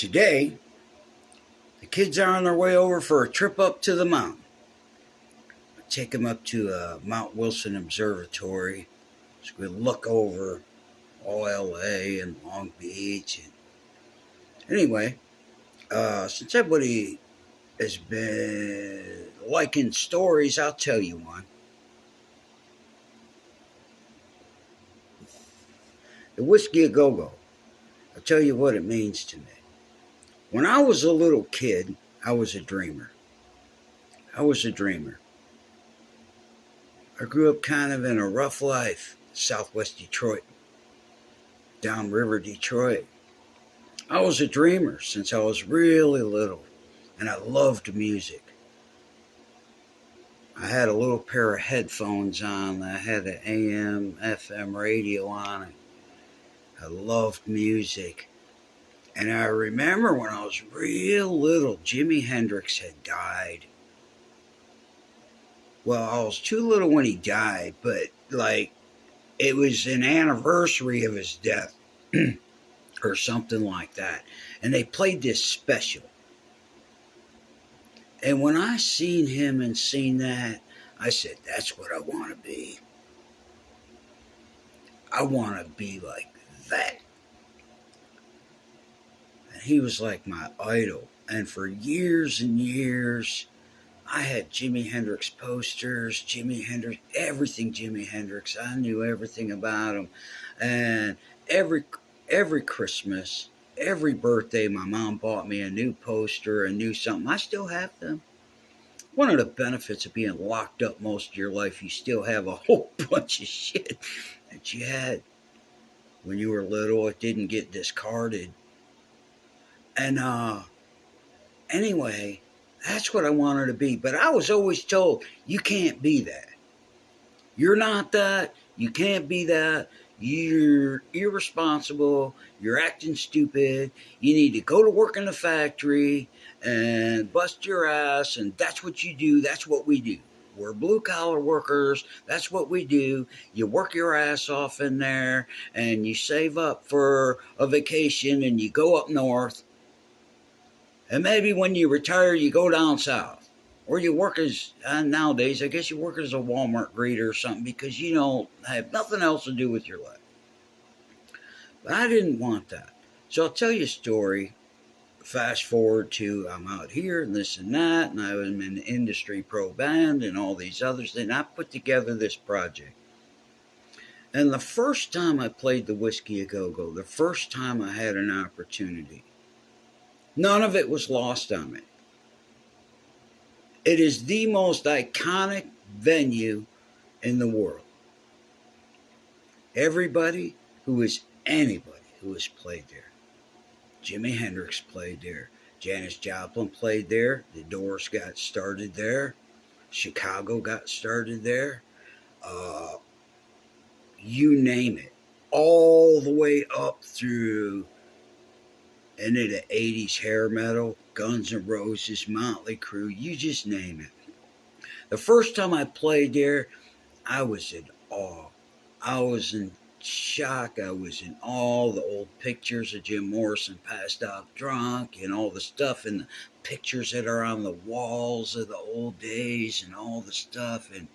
Today, the kids are on their way over for a trip up to the mountain. I take them up to Mount Wilson Observatory so we look over all LA and Long Beach. And anyway, since everybody has been liking stories, I'll tell you one. The Whisky a Go-Go. I'll tell you what it means to me. When I was a little kid, I was a dreamer. I grew up kind of in a rough life, Southwest Detroit, downriver Detroit. I was a dreamer since I was really little, and I loved music. I had a little pair of headphones on. I had an AM, FM radio on it. I loved music. And I remember when I was real little, Jimi Hendrix had died. Well, I was too little when he died, but it was an anniversary of his death or something like that. And they played this special. And when I seen him and seen that, I said, that's what I want to be. I want to be like that. And he was like my idol. And for years and years, I had Jimi Hendrix posters, everything Jimi Hendrix. I knew everything about him. And every Christmas, every birthday, my mom bought me a new poster, a new something. I still have them. One of the benefits of being locked up most of your life, you still have a whole bunch of shit that you had when you were little. It didn't get discarded. And anyway, that's what I wanted to be. But I was always told, you can't be that. You're not that. You can't be that. You're irresponsible. You're acting stupid. You need to go to work in the factory and bust your ass. And that's what you do. That's what we do. We're blue-collar workers. That's what we do. You work your ass off in there and you save up for a vacation and you go up north. And maybe when you retire, you go down south. Or you work as, nowadays, I guess you work as a Walmart greeter or something because you don't have nothing else to do with your life. But I didn't want that. So I'll tell you a story. Fast forward to I'm out here and this and that. And I was in an industry pro band and all these others. And I put together this project. And the first time I played the Whisky a Go-Go, the first time I had an opportunity, none of it was lost on me. It is the most iconic venue in the world. Anybody who has played there. Jimi Hendrix played there. Janis Joplin played there. The Doors got started there. Chicago got started there. You name it. All the way up through into the 80s hair metal, Guns N' Roses, Motley Crue, you just name it. The first time I played there, I was in awe. I was in shock. I was in awe. The old pictures of Jim Morrison passed out drunk and all the stuff and the pictures that are on the walls of the old days and all the stuff. And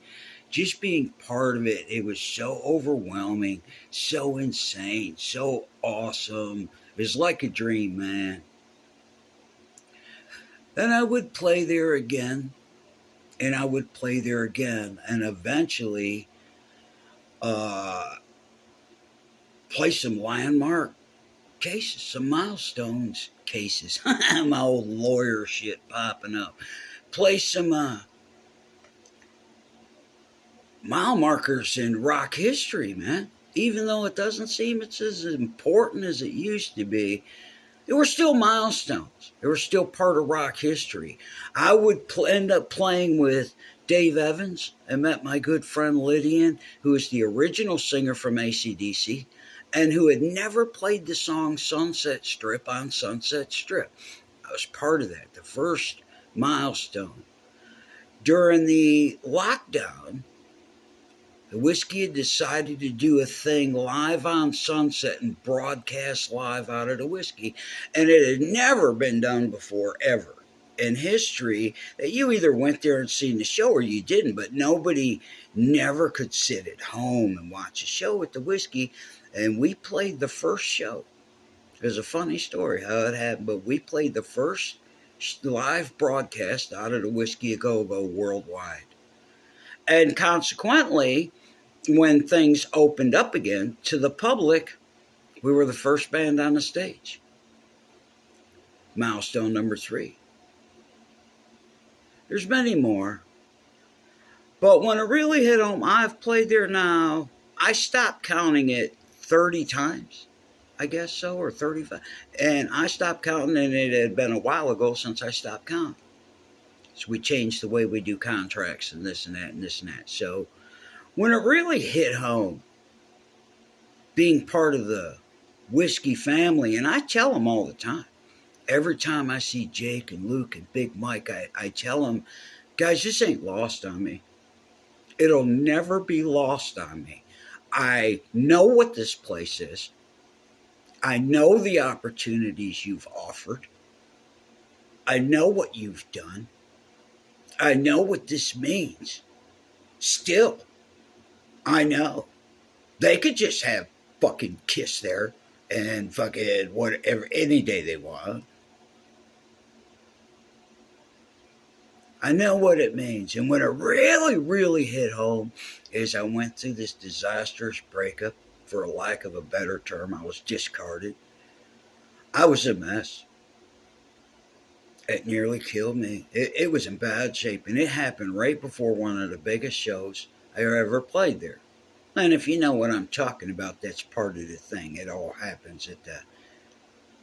just being part of it, it was so overwhelming, so insane, so awesome. It was like a dream, man. Then I would play there again, and I would play there again, and eventually play some landmark cases, some milestones cases. My old lawyer shit popping up. Play some mile markers in rock history, man. Even though it doesn't seem it's as important as it used to be, there were still milestones. They were still part of rock history. I would end up playing with Dave Evans. I met my good friend Lydian, who is the original singer from AC/DC, and who had never played the song Sunset Strip on Sunset Strip. I was part of that, the first milestone. During the lockdown, The Whiskey had decided to do a thing live on Sunset and broadcast live out of the Whiskey. And it had never been done before, ever in history, that you either went there and seen the show or you didn't. But nobody never could sit at home and watch a show with the Whiskey. And we played the first show. There's a funny story how it happened, but we played the first live broadcast out of the Whiskey A Go Go worldwide. And consequently, when things opened up again to the public, we were the first band on the stage. Milestone number 3. There's many more. But when it really hit home, I've played there now, I stopped counting it 30 times. I guess so, or 35. And I stopped counting, and it had been a while ago since I stopped counting. So we changed the way we do contracts and this and that and this and that. So when it really hit home, being part of the Whiskey family, and I tell them all the time, every time I see Jake and Luke and Big Mike, I tell them, guys, this ain't lost on me. It'll never be lost on me. I know what this place is. I know the opportunities you've offered. I know what you've done. I know what this means. Still, I know. They could just have fucking Kiss there and fucking whatever, any day they want. I know what it means. And when it really, really hit home is I went through this disastrous breakup. For a lack of a better term, I was discarded. I was a mess. It nearly killed me. It was in bad shape, and it happened right before one of the biggest shows I ever played there. And if you know what I'm talking about, that's part of the thing. It all happens at the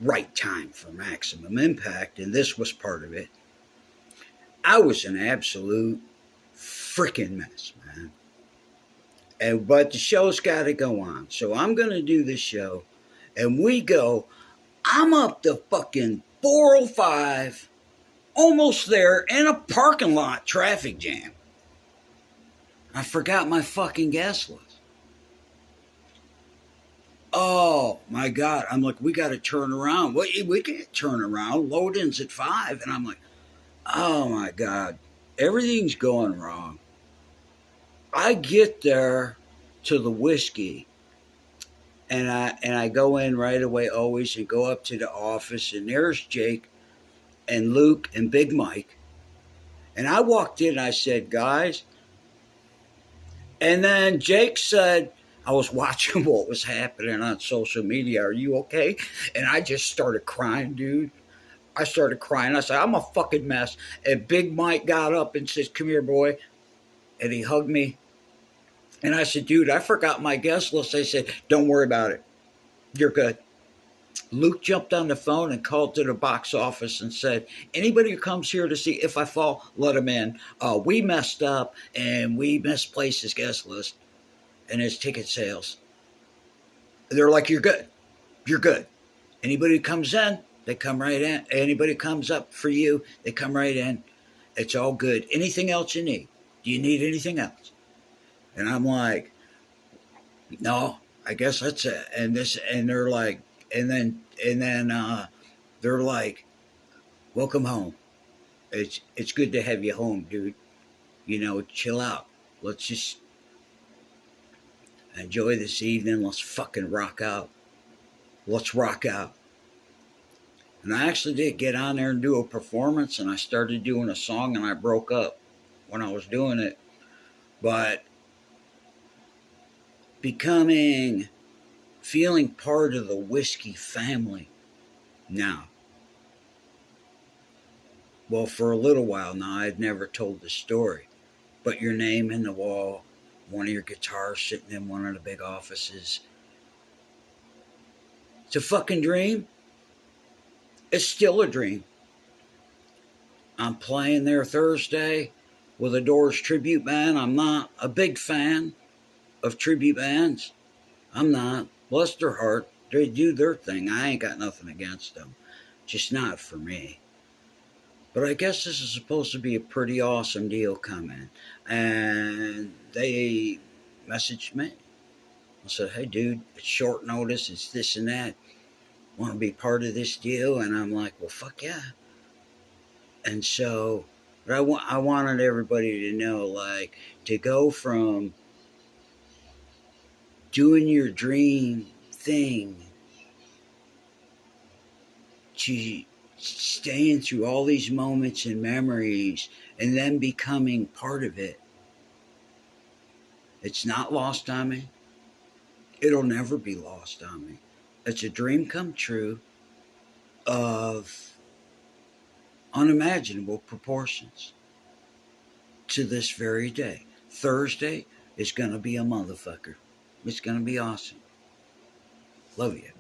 right time for maximum impact, and this was part of it. I was an absolute freaking mess, man. But the show's got to go on. So I'm going to do this show. And we go. I'm up the fucking 405. Almost there in a parking lot traffic jam. I forgot my fucking guest list. Oh, my God. I'm like, we got to turn around. We can't turn around. Load-in's at 5. And I'm like, oh, my God. Everything's going wrong. I get there to the Whiskey, and I go in right away always and go up to the office, and there's Jake and Luke and Big Mike. And I walked in and I said, guys, and then Jake said, I was watching what was happening on social media. Are you okay? And I just started crying, dude. I started crying. I said, I'm a fucking mess. And Big Mike got up and says, come here, boy. And he hugged me. And I said, dude, I forgot my guest list. They said, don't worry about it. You're good. Luke jumped on the phone and called to the box office and said, anybody who comes here to see If I Fall, let him in. We messed up and we misplaced his guest list and his ticket sales. They're like, you're good. You're good. Anybody who comes in, they come right in. Anybody who comes up for you, they come right in. It's all good. Anything else you need? Do you need anything else? And I'm like, no, I guess that's it. And they're like, and then they're like, welcome home. It's good to have you home, dude. You know, chill out. Let's just enjoy this evening. Let's fucking rock out. Let's rock out. And I actually did get on there and do a performance, and I started doing a song, and I broke up when I was doing it. But feeling part of the Whiskey family now. Well, for a little while now, I'd never told the story. But your name in the wall, one of your guitars sitting in one of the big offices. It's a fucking dream. It's still a dream. I'm playing there Thursday with a Doors tribute band. I'm not a big fan of tribute bands. I'm not. Bless their heart. They do their thing. I ain't got nothing against them. Just not for me. But I guess this is supposed to be a pretty awesome deal coming. And they messaged me. I said, hey, dude, it's short notice. It's this and that. Want to be part of this deal? And I'm like, well, fuck yeah. And so, but I wanted everybody to know, like, to go from doing your dream thing to staying through all these moments and memories and then becoming part of it. It's not lost on me. It'll never be lost on me. It's a dream come true of unimaginable proportions to this very day. Thursday is going to be a motherfucker. It's going to be awesome. Love you.